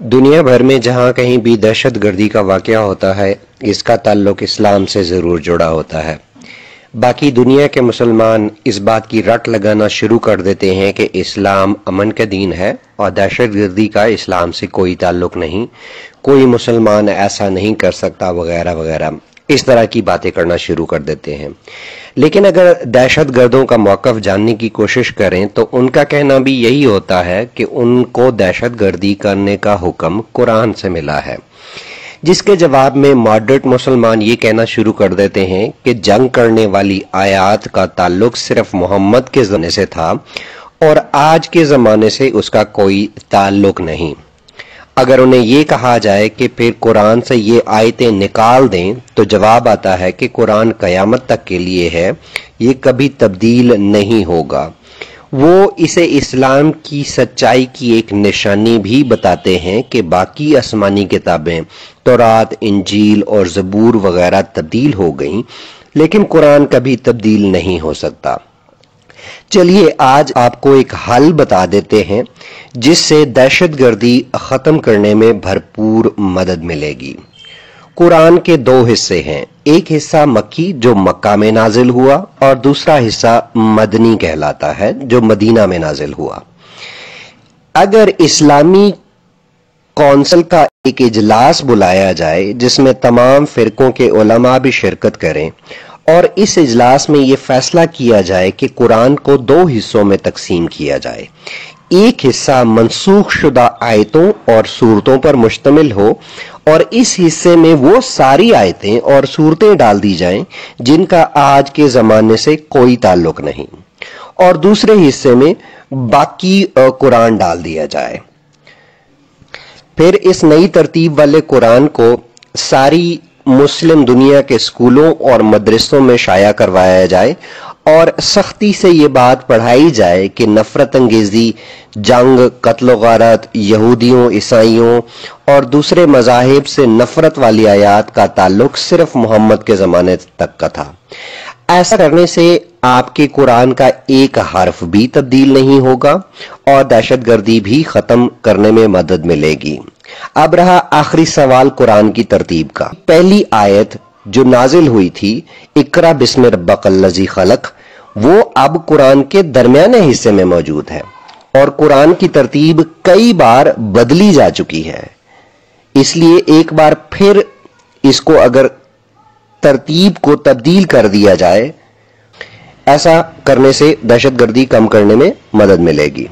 दुनिया भर में जहाँ कहीं भी दहशत गर्दी का वाक़या होता है, इसका ताल्लुक इस्लाम से ज़रूर जुड़ा होता है। बाकी दुनिया के मुसलमान इस बात की रट लगाना शुरू कर देते हैं कि इस्लाम अमन का दीन है और दहशत गर्दी का इस्लाम से कोई ताल्लुक नहीं, कोई मुसलमान ऐसा नहीं कर सकता वगैरह वगैरह, इस तरह की बातें करना शुरू कर देते हैं। लेकिन अगर दहशत गर्दों का मौक़िफ़ जानने की कोशिश करें तो उनका कहना भी यही होता है कि उनको दहशत गर्दी करने का हुक्म कुरान से मिला है, जिसके जवाब में मॉडरेट मुसलमान ये कहना शुरू कर देते हैं कि जंग करने वाली आयात का ताल्लुक सिर्फ मोहम्मद के ज़माने से था और आज के ज़माने से उसका कोई ताल्लुक नहीं। अगर उन्हें ये कहा जाए कि फिर कुरान से ये आयतें निकाल दें तो जवाब आता है कि कुरान क़यामत तक के लिए है, ये कभी तब्दील नहीं होगा। वो इसे इस्लाम की सच्चाई की एक निशानी भी बताते हैं कि बाकी आसमानी किताबें तौरात, इंजील और ज़बूर वगैरह तब्दील हो गईं, लेकिन कुरान कभी तब्दील नहीं हो सकता। चलिए आज आपको एक हल बता देते हैं जिससे दहशतगर्दी ख़त्म करने में भरपूर मदद मिलेगी। कुरान के दो हिस्से हैं, एक हिस्सा मक्की जो मक्का में नाजिल हुआ और दूसरा हिस्सा मदनी कहलाता है जो मदीना में नाजिल हुआ। अगर इस्लामी कौंसिल का एक इजलास बुलाया जाए जिसमें तमाम फ़िरकों के उलमा भी शिरकत करें और इस इजलास में ये फैसला किया जाए कि कुरान को दो हिस्सों में तकसीम किया जाए, एक हिस्सा मनसूख शुदा आयतों और सूरतों पर मुश्तमिल हो और इस हिस्से में वो सारी आयतें और सूरतें डाल दी जाएं जिनका आज के ज़माने से कोई ताल्लुक नहीं, और दूसरे हिस्से में बाकी कुरान डाल दिया जाए। फिर इस नई तरतीब वाले कुरान को सारी मुस्लिम दुनिया के स्कूलों और मदरसों में शाया करवाया जाए और सख्ती से ये बात पढ़ाई जाए कि नफरत अंगेजी, जंग, कत्ल गारत, यहूदियों, ईसाइयों और दूसरे मज़ाहिब से नफरत वाली आयात का ताल्लुक सिर्फ मोहम्मद के ज़माने तक का था। ऐसा करने से आपके कुरान का एक हर्फ भी तब्दील नहीं होगा और दहशतगर्दी भी ख़त्म करने में मदद मिलेगी। अब रहा आखिरी सवाल कुरान की तरतीब का। पहली आयत जो नाजिल हुई थी, इकरा बिस्मि रब्बकल्लज़ी खलक, वो अब कुरान के दरमियाने हिस्से में मौजूद है और कुरान की तरतीब कई बार बदली जा चुकी है। इसलिए एक बार फिर इसको अगर तरतीब को तब्दील कर दिया जाए, ऐसा करने से दहशतगर्दी कम करने में मदद मिलेगी।